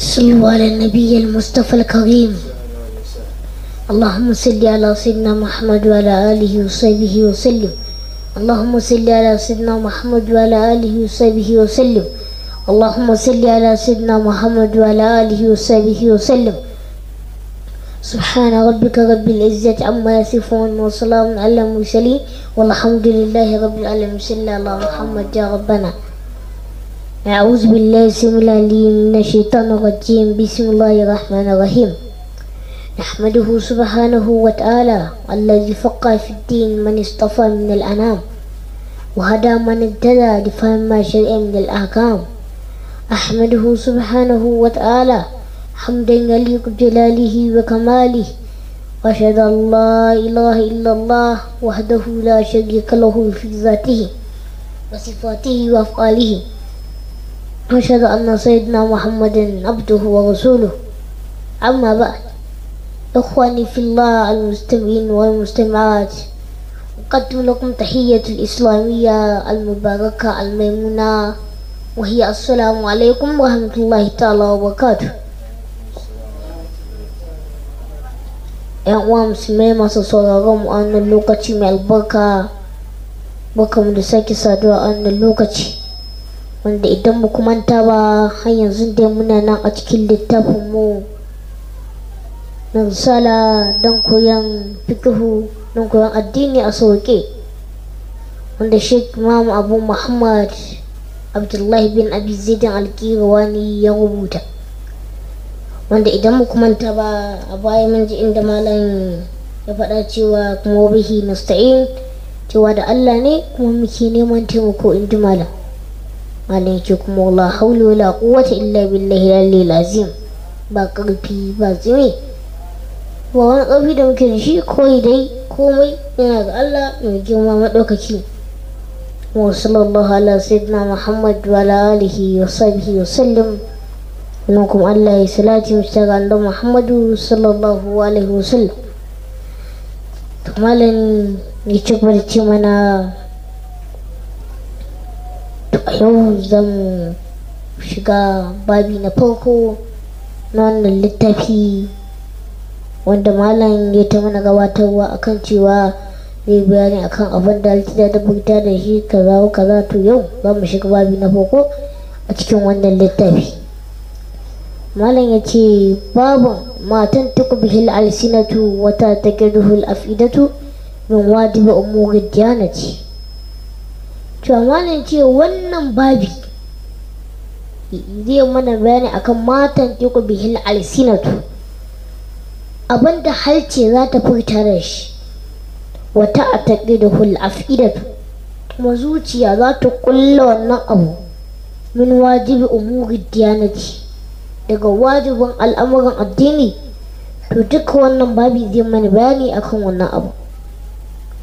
صلوا على النبي المصطفى الكريم. اللهم صل على سيدنا محمد وعلى آله وصحبه وسلم. اللهم صل على سيدنا محمد وعلى آله وصحبه وسلم. اللهم صل على سيدنا محمد وعلى آله وصحبه وسلم. سبحان ربك رب العزة عما يصفون وسلام على المرسلين والحمد لله رب العالمين. صلى على محمد يا ربنا. أعوذ بالله السميع العليم من الشيطان الرجيم. بسم الله الرحمن الرحيم. نحمده سبحانه وتعالى الذي فقه في الدين من اصطفى من الأنام وهدى من اهتدى لفهم ما شرع من الأحكام. أحمده سبحانه وتعالى حمدا يليق بجلاله وكماله وأشهد أن لا إله إلا الله وحده لا شريك له في ذاته وصفاته وأفعاله. أشهد أن سيدنا محمدا عبده ورسوله. أما بعد، إخواني في الله المستمعين والمستمعات، أقدم لكم تحية الإسلامية المباركة الميمونة، وهي السلام عليكم ورحمة الله تعالى وبركاته. ‘Yan uwa musulmai masu sauraron mu a wannan lokaci mai albarka, barkamu da sake saduwa a wannan lokaci, wanda idan mu manta ba har yanzu dai muna nan a cikin littafin mu na risala don koyon fikihu, don koyon addini a sauƙe, wanda Sheikh Imam Abu Muhammad Abdullahi bin Abi Zaidin Al-Qirawani ya rubuta, wanda idan mu manta ba a baya mun ji inda malam ya faɗa cewa kuma bihi nasta'in, cewa da Allah ne kuma muke neman taimako, in ji malam yake kuma wala haula wala quwwata illa billahi al-aliyyil azim. ba ƙarfi ba tsimi ba wani ƙarfi da muke da shi, koyi dai komai yana ga Allah mai girma maɗaukaki. wa sallallahu ala sayyidina Muhammad wa ala alihi wa sahbihi wa sallam. wannan kuma Allah ya salati mista ga annabi Muhammadu sallallahu alaihi wa sallam. to malam ya ci gaba da ce mana, to a yau zan shiga babi na farko na wannan littafi, wanda malam ya ta mana gabatarwa akan cewa zai bayani akan abin da halitta da burta da shi kaza kaza. to yau za mu shiga babi na farko a cikin wannan littafi. malam ya ce babun matan tukbihil alsinatu wata taqiduhul afidatu min wajibi umuri diyanati. to malam ce wannan babi zai mana bayani akan matan tukbihil alsinatu, abinda halce za ta furta da shi, wata taqiduhul afidatu kuma zuciya za ta kulla wannan abu, min wajibi umuri diyanati daga wajibin al'amuran addini. to duka wannan babi zai mana bayani akan wannan abu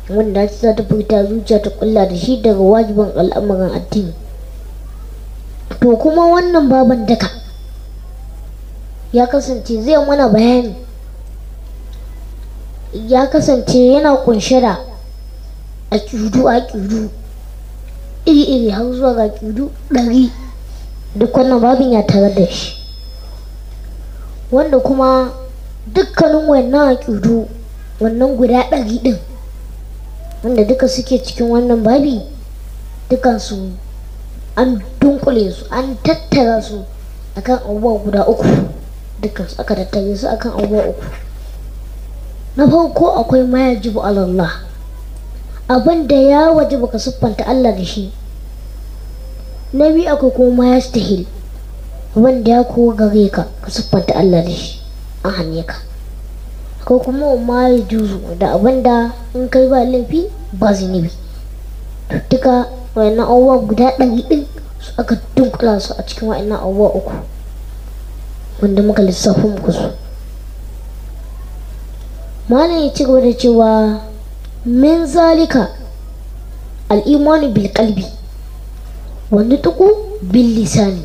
wanda za ta furta zuciya ta kulla da shi daga wajibin al'amuran addini. to kuma wannan baban daka ya kasance zai mana bayani, ya kasance yana kunshe da aƙidu iri-iri har zuwa ga aƙidu 100. duk wannan babin ya tare da shi, wanda kuma dukkanin wannan aƙidu wannan guda 100 din wanda duka suke cikin wannan babi, dukansu an dunkule su, an tattara su akan abubuwa guda 3. dukansu aka tattare su akan abubuwa 3. na farko akwai ma yajibu alallah, abin da ya wajiba ka siffanta Allah da shi. na biyu akwai kuma ma yastahil, abin da ya kowa gare ka ka siffanta Allah da shi, an hane ka. akwai kuma ma ya juzu, da abin da in kai ba laifi ba zunubi. duka wayannan abubuwa guda 100 din su aka dunkula su a cikin wayannan abubuwa 3 wanda muka lissafa muku su. malam ya ci gaba da cewa min zalika al-imanu bil qalbi wa nutqu bil lisani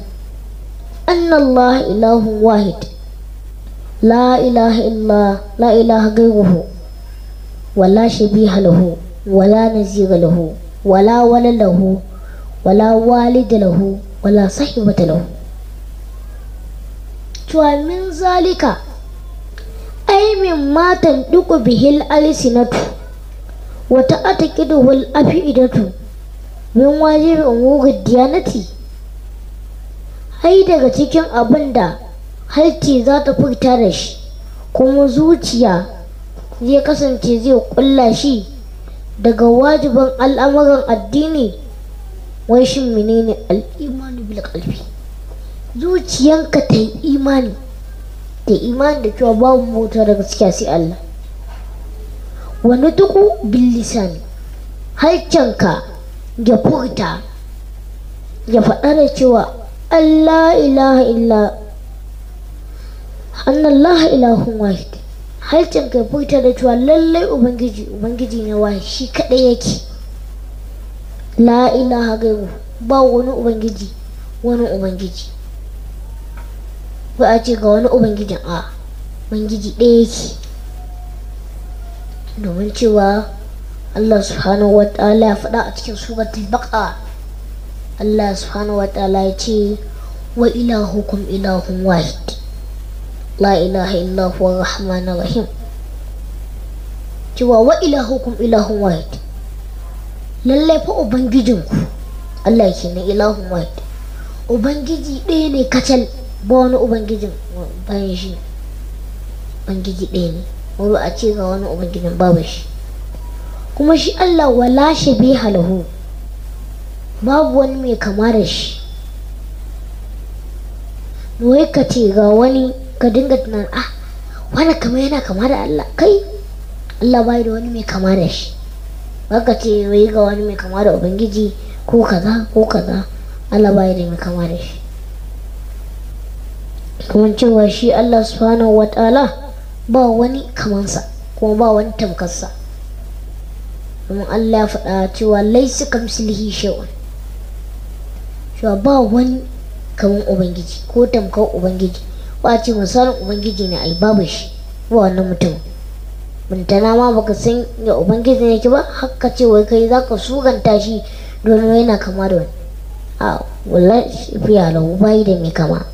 anna Allah ilahun wahid la ilaha ghayruhu wa la shabiha lahu wa la nazira lahu wa la walada lahu wa la walida lahu wa la sahibata lahu. cewa min zalika ai min matan duku bihil alsinatu wata ataqiduhul afidatu min wajibi umuri diyanati, ai daga cikin abin da halci za ta furta da shi kuma zuciya zai kasance zai kulla shi daga wajibin al'amuran addini. Wai shin menene al'imanu bil qalbi? Zuciyanka ta yi imani da cewa babu mota da gaskiya sai Allah. Wani tuku bil lisani, harcenka ya furta ya faɗa da cewa Allah ilaha illa annallaha ilahun wahid. Harcenka ya furta da cewa lallai ubangiji ne wahid, shi kaɗai yake. La ilaha gairu, ba wani ubangiji ba a ce ga wani ubangijin, a ubangiji ɗaya yake. domin cewa Allah subhanahu wa ta'ala ya faɗa a cikin suratul baqara. Allah subhanahu wa ta'ala ya ce wa ilahukum ilahun wahid la ilaha illa huwa rahmanir rahim. cewa wa ilahukum ilahun wahid, lallai fa ubangijinku Allah ke na ilahun wahid, ubangiji ɗaya ne kacal, ba wani ubangijin bayan shi. Ubangiji ɗaya ne, wani a ce ga wani ubangijin babu shi. kuma shi Allah wala shabiha lahu, babu wani mai kama da shi. wai ka ce ga wani ka dinga tunan wani kama yana kama da Allah, kai Allah bai da wani mai kama da shi. baka ce wai ga wani mai kama da ubangiji ko kaza ko kaza, Allah bai da mai kama da shi. kuma cewa shi Allah subhanahu wa ta'ala ba wani kamansa kuma ba wani tamkarsa. domin Allah ya faɗa cewa laisa kamsilihi shay'un, cewa ba wani kaman ubangiji ko tamkar ubangiji. ba ce misalin ubangiji ne ai babu shi, ba wannan mutum. bintana ma baka san ya ubangiji yake ba, haka ce wai kai zaka suganta shi don yana kama da wani. wallahi fiya lahu, bai da mai kama.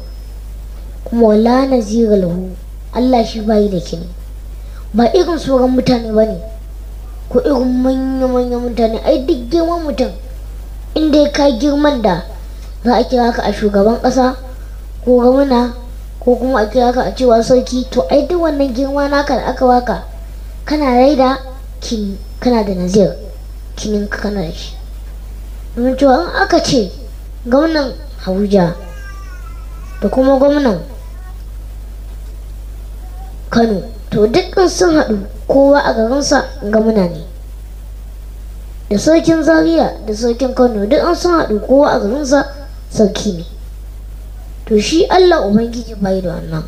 kuma wala nazira lahu, Allah shi bai da kini. ba irin sauran mutane bane ko irin manya-manyan mutane. ai duk girman mutum inda ya kai girman da za a kira ka a shugaban ƙasa ko gwamna ko kuma a kira ka a cewa sarki, to ai duk wannan girma naka da aka baka kana raida kini, kana da nazir kinin ka kana da shi. domin cewa in aka ce gwamnan Abuja da kuma gwamnan Kano, to dukkan sun haɗu kowa a garinsa gwamna ne. da sarkin Zaria da sarkin Kano duk an sun haɗu kowa a garinsa sarki ne. to shi Allah ubangiji bai da wannan.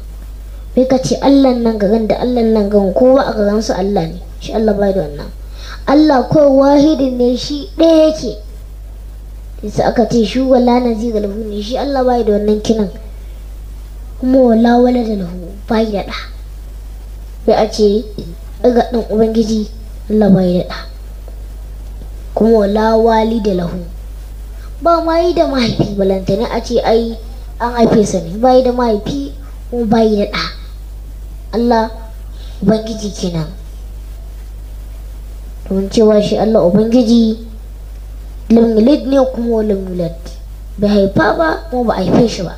bai ka ce Allah nan garin da Allah nan garin kowa a garinsa Allah ne, shi Allah bai da wannan. Allah kawai wahidin ne, shi ɗaya yake. sai aka ce shi wala nazira lahu ne, shi Allah bai da wannan kinan. kuma wala wala da lahu, bai da ɗa. sai a ce ɗaga ɗan ubangiji Allah bai da ɗa. kuma wala wali da lahu, ba ma yi da mahaifi, balantane a ce ai an haife sa ne, bai da mahaifi kuma bai da ɗa. Allah ubangiji kenan. don cewa shi Allah ubangiji lam yalid ne kuma lam yulad, bai haifa ba kuma ba haife shi ba.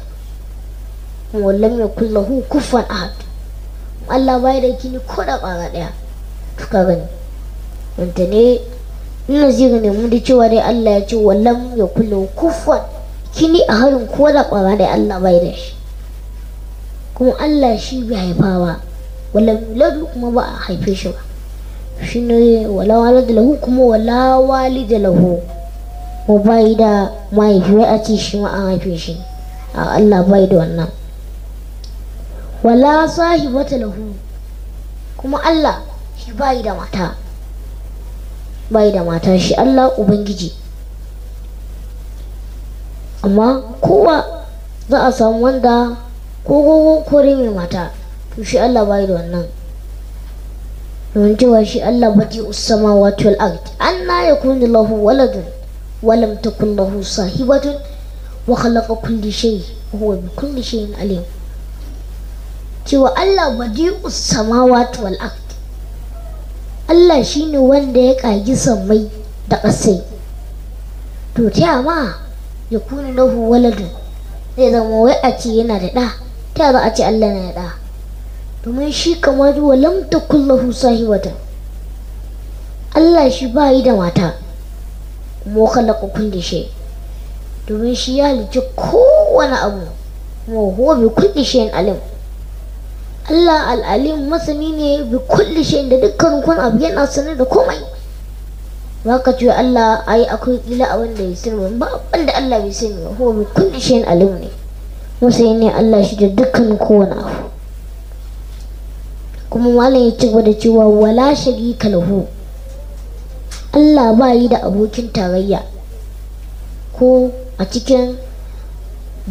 kuma lam yakul lahu kufuwan ahad, Allah bai da kini ko da ƙara ɗaya. to ka gani wanda ne ina zira ne mu da cewa dai Allah ya ce wallam yakul lahu kufuwan kini a harin ko da ƙara ɗaya Allah bai da shi. kuma Allah shi bai haifa ba, wala miladu kuma ba a haife shi ba. shi ne wala walid lahu kuma wala walid lahu, ko bai da mahaifi a ce shi ma an haife shi. Allah bai da wannan. wala sahibata lahu, kuma Allah shi bai da mata, shi Allah ubangiji. amma kowa za a samu wanda ko kore mai mata, to shi Allah bai da wannan. don cewa shi Allah badi samawati wal ard, anna yakunu lahu waladun wa lam takun lahu sahibatun wa khalaqa kulli shay wa huwa bi kulli shay'in alim. cewa Allah badi'us samawati wal ard, Allah shine wanda ya kagi sammai da ƙasai. To ta ma ya kuna lahu waladu, zai zama wai a ce yana da ɗa, ta za a ce Allah na da ɗa, domin shi kamar wa lam takul lahu sahibatan, Allah shi ba yi da mata, kuma khalaqa kulli shay, domin shi ya halicci kowane abu, kuma huwa bi kulli shay'in alim. Allah al'alim masani ne bi kulli shay'in, da dukkan kun abu yana sanar da komai. Ba ka ce Allah ai akwai kila abin da ya sani ba, wanda Allah bai sani ba, huwa bi kulli shay'in alim ne, masani ne Allah shi da dukkan kowane abu. Kuma malam ya ci gaba da cewa wala sharika lahu, Allah ba yi da abokin tarayya, ko a cikin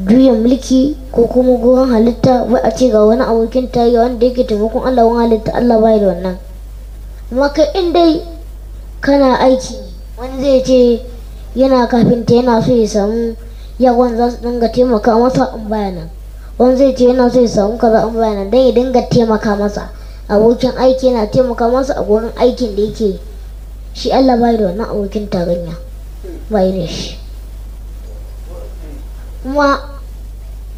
juyin mulki ko kuma gurin halitta, wai a ce ga wani abokin tarayya wanda yake taimakon Allah wani halitta, Allah ba yi da wannan. Amma kai in dai kana aiki, wani zai ce yana kafinta yana so ya samu yawan za su dinga taimaka masa in bayanan, wani zai ce yana so ya samu kaza in bayanan, don ya dinga taimaka masa. Abokin aiki yana taimaka masa a gurin aikin da yake. Shi Allah bai da wannan abokin tarayya, bai da shi. Kuma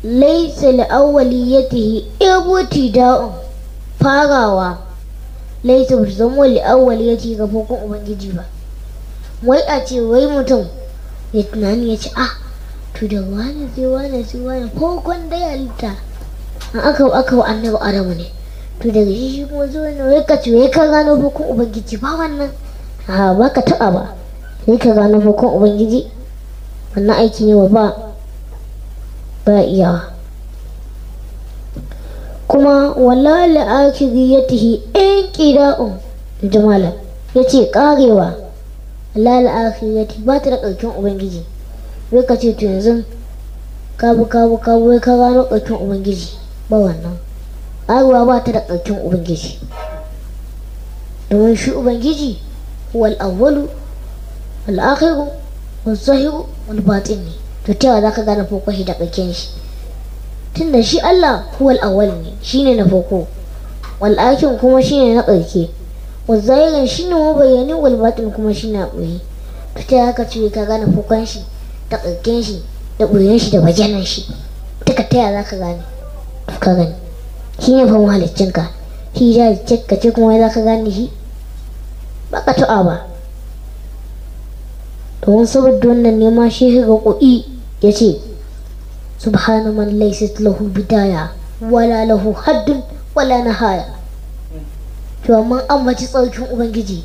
laisa li awwaliyatihi ibtida'un, farawa laisa bi zama li awwaliyatihi ga farkon ubangiji ba. Wai a ce wai mutum ya tunani ya ce to da wani sai wani sai wani farkon da ya halitta an aka wa annabi Adamu ne, to daga shi kuma zuwa ne wai ka ce wai ka gano farkon ubangiji ba, wannan ba ka taɓa ba, sai ka gano farkon ubangiji, wannan aiki ne ba iyawa. Kuma wala la'akhiriyatihi in qida'un, jamalan yace karewa la la'akhiriyati ba ta da ƙarshen ubangiji. Wai ka ce to yanzu ka wai ka gano ƙarshen ubangiji, ba wannan. Karewa ba ta da ƙarshen ubangiji, domin shi ubangiji wal awwalu wal akhiru wal zahiru wal batin ne. To ta za ka gane farkon shi da ƙarshen shi, tunda shi Allah huwal awwal ne, shine na farko, wal akhir kuma shine na ƙarshe, wal zahirin shine mabayyani, wal batin kuma shine a ɓoye. To ta za ka ce ka gane farkon shi da ƙarshen shi da ɓoyen shi da bajanan shi, duka ta za ka gane. Ka gani shi ne fa mahaliccinka, shi ya halicce ce kuma za ka gane shi ba ka taɓa ba. Domin saboda wannan ne ma shi ga ƙo'i ya ce subhana man laysat lahu bidaya wala lahu haddun wala nahaya. To amma an baci tsarkin ubangiji,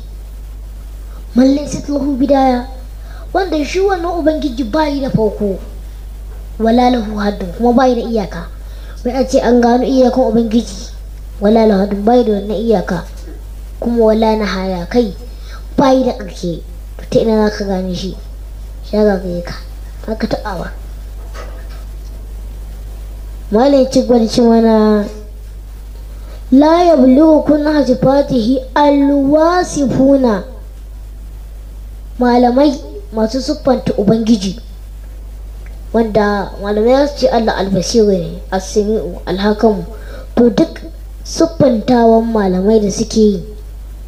man laysat lahu bidaya, wanda shi wannan ubangiji bayi da farko, wala lahu haddun kuma bayi da iyaka. Bai a ce an gano iyakan ubangiji, wala lahu haddun bayi da wannan iyaka, kuma wala nahaya kai bayi da ƙarshe. To ta ina za ka gane shi? Shaga gare ka haka ta'awa. Malai ci gwarci mana la yablughu kun hajifatihi alwasifuna, malamai masu siffanta ubangiji, wanda malamai su ce Allah albasiru ne, as-sami'u, al-hakamu. To duk siffantawan malamai da suke yi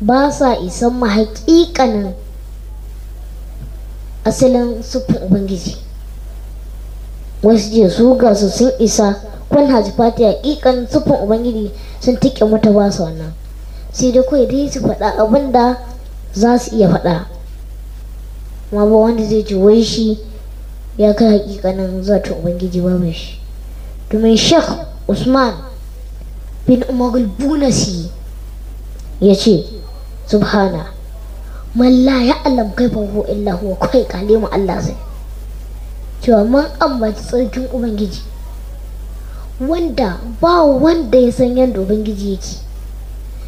ba sa isan ma haƙiƙanin asalin siffin ubangiji. Wasu je su ga su sun isa kun hajifati haƙiƙanin siffin ubangiji sun tike mata ba su wannan, sai dai kawai dai su faɗa abin da za su iya faɗa, amma ba wanda zai ce wai shi ya kai haƙiƙanin zatin ubangiji ba mai shi. Domin Sheikh Usman bin Umar al-Bunasi ya ce subhana man la ya'lam kaifa huwa illa huwa, kai kalimu Allah sai cewa man ambaci tsarkin ubangiji wanda ba wanda ya san yadda ubangiji yake,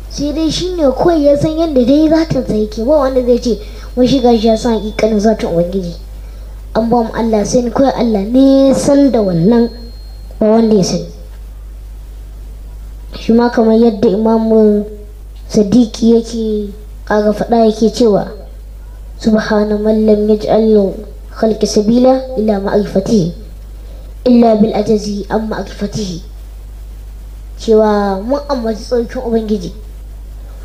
sai dai shine kawai ya san yadda dai zatin sa yake. Ba wanda zai ce wai shi gashi ya san hakikanin zatin ubangiji. An ba mu Allah sai kawai Allah ne san da wannan, ba wanda ya sani. Shi ma kamar yadda Imamu Sadiqi yake kaga faɗa yake cewa subhana man lam yaj'al khalqi sabila ila ma'rifatihi illa bil ajazi an ma'rifatihi, cewa mun ambaci tsarkin ubangiji,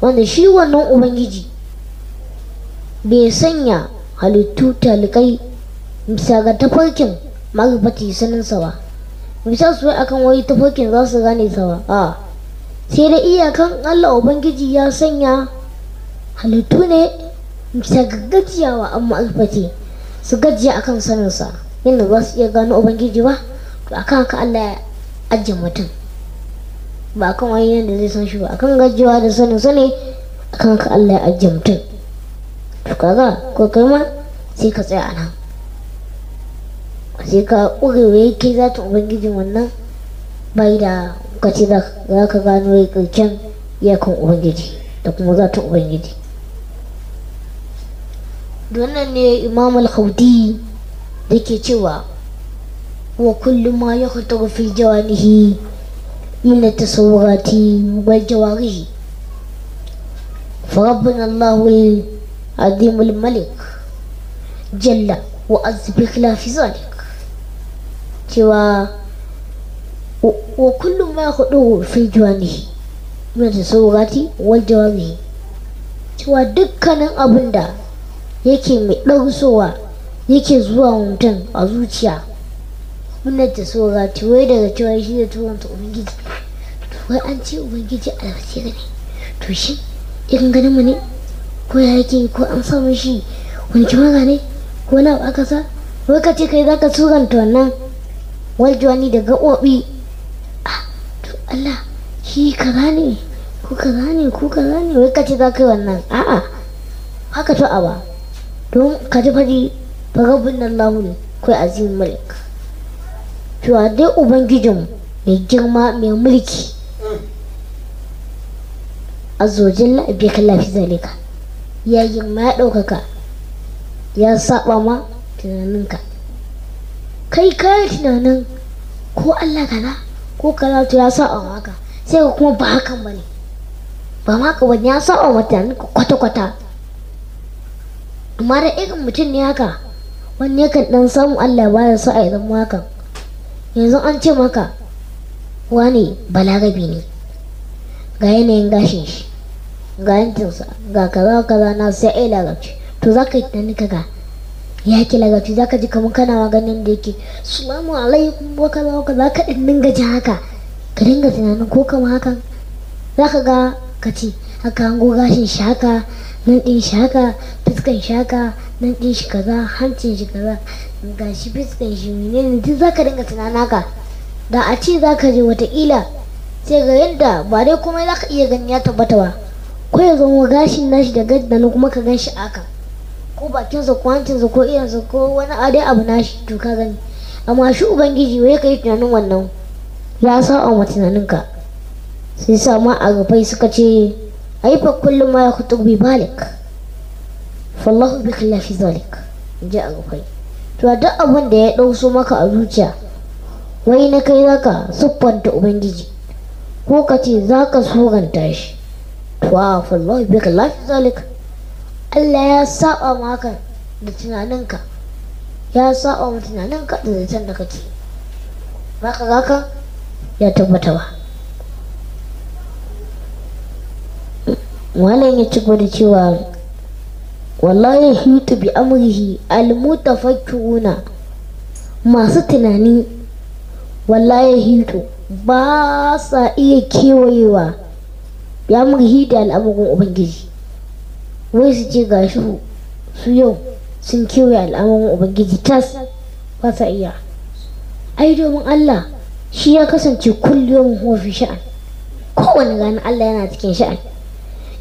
wanda shi wannan ubangiji bai sanya halittu talikai bisa ga tafarkin marifati saninsa ba, bisa su akan wai tafarkin za su gane sa ba, a sai da iyakan Allah ubangiji ya sanya halittu ne bisa ga gajiyawa an marifati su gajiya akan saninsa, yadda za su iya gano ubangiji ba. To akan haka Allah ya ajiye mutum, ba akan wani yadda zai san shi ba, akan gajiyawa da sanin sa ne, akan haka Allah ya ajiye mutum. To kaga ko kai ma sai ka tsaya a nan, sai ka ƙurewa kai zatin ubangijin wannan bai da kace za ka gano ya ƙarshen iyakan ubangiji da kuma zatin ubangiji. Wannan ne Imam al-Khawdi da ke cewa wa kullu ma yakhtaru fi jawanihi min at-tasawwurati wal jawarihi fa rabbuna Allahu al-azim al-malik jalla wa azza bi khilafi zalik, cewa wa kullu ma yakhtaru fi jawanihi min at-tasawwurati wal jawarihi, cewa dukkanin abinda yake mai ɗausowa yake zuwa mutum a zuciya, wannan ta tsora wai daga cewa shi da tuwanta ubangiji, wai an ce ubangiji a basira ne, to shi irin ganin mu ne ko ya yake, ko an samu shi wani kimara ne ko na aka sa, wai ka ce kai za ka suranta wannan waljuwani da gaɓoɓi. To Allah shi kaza ne ko kaza ne ko kaza ne, wai ka ce za ka yi wannan, a'a haka to a ba, don ka ji faɗi fa rabbun Allahu ne kai azimin malik, cewa dai ubangijin mai girma mai mulki azojin la'abi kan lafi zalika, ya girma ya ɗaukaka ya saba ma tunaninka, kai kayan tunanin ko Allah kaza ko kaza to ya saba maka, sai ka kuma ba hakan bane, ba maka bane, ya saba ma tunaninka kwata-kwata. Amma da irin mutum ne haka wani yakan dan samu Allah ya bada sa'a ya zama hakan. Yanzu an ce maka wani balarabi ne, ga yanayin gashin shi, ga yankinsa, ga kaza kaza na sai ai larabci, to za ka yi tunani kaga ya ki larabci, za ka ji kamar kana maganin da yake salamu alaikum wa kaza wa kaza, ka dinga ji haka, ka dinga tunanin ko kama hakan za ka ga ka ce haka hango gashin shi haka, nan ɗin shi haka, fuskan shi haka, nan ɗin shi kaza, hancin shi kaza, ga shi fuskan shi menene, duk za ka dinga tunanin haka. Da a ce za ka je wataƙila sai ga yadda ba dai komai za ka iya gani ya tabbata ba, ko ya zama gashin nashi da gaddana kuma ka gan shi haka, ko bakinsa ko hancinsa ko iyansa ko wani adai abu nashi, to ka gani. Amma shi ubangiji wai ka yi tunanin wannan ya sa'a ma tunaninka, sai sa ma a rufai suka ce aifa kullum ma ya kutu bi balik fallahu bi khilafi zalik, je a rufai. To duk abin da ya ɗauso maka a zuciya wai na kai zaka siffanta ubangiji ko ka ce zaka suranta shi, to a fallahu bi khilafi zalik, Allah ya saba maka da tunaninka, ya saba ma tunaninka da zaton da kake, baka zaka ya tabbata ba. Malam ya ci gaba da cewa wallahi hitu bi amrihi almutafakkiruna, masu tunani wallahi hitu ba sa iya kewayewa bi amrihi da al'amuran ubangiji, wai su ce gashi su yau sun kewaye al'amuran ubangiji tas, ba sa iya. Ai domin Allah shi ya kasance kullum huwa fi sha'an, kowane ranar Allah yana cikin sha'an.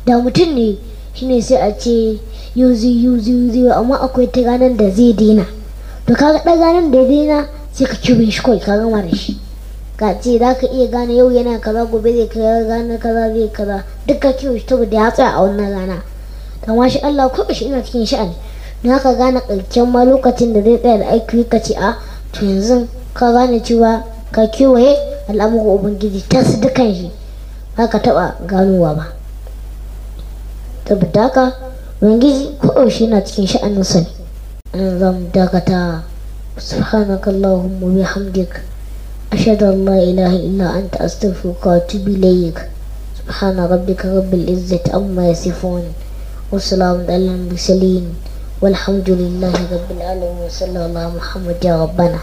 Da mutum ne shine sai a ce yuzi amma akwai ta ranar da zai daina, to kaga ɗan ranar da ya daina sai ka kibe shi kawai ka gama da shi, ka ce za ka iya gane yau yana kaza gobe zai kaza ranar kaza zai kaza, duk ka kibe shi saboda ya tsaya a wannan rana. Kama shi Allah ko shi ina cikin sha'ani, don haka gane ƙarshen ma lokacin da zai tsaya da aiki ka ce a to yanzu ka gane cewa ka kewaye al'amuran ubangiji ta su dukan shi, ba ka taɓa ganowa ba. Saboda haka ubangiji koyaushe na cikin sha'aninsa ne. An zam dakata subhanakallahumma bihamdik أشهد أن لا إله إلا أنت أستغفرك وأتوب إليك. سبحان ربك رب العزة عما يصفون وسلام على المرسلين والحمد لله رب العالمين. صلى الله على محمد يا ربنا.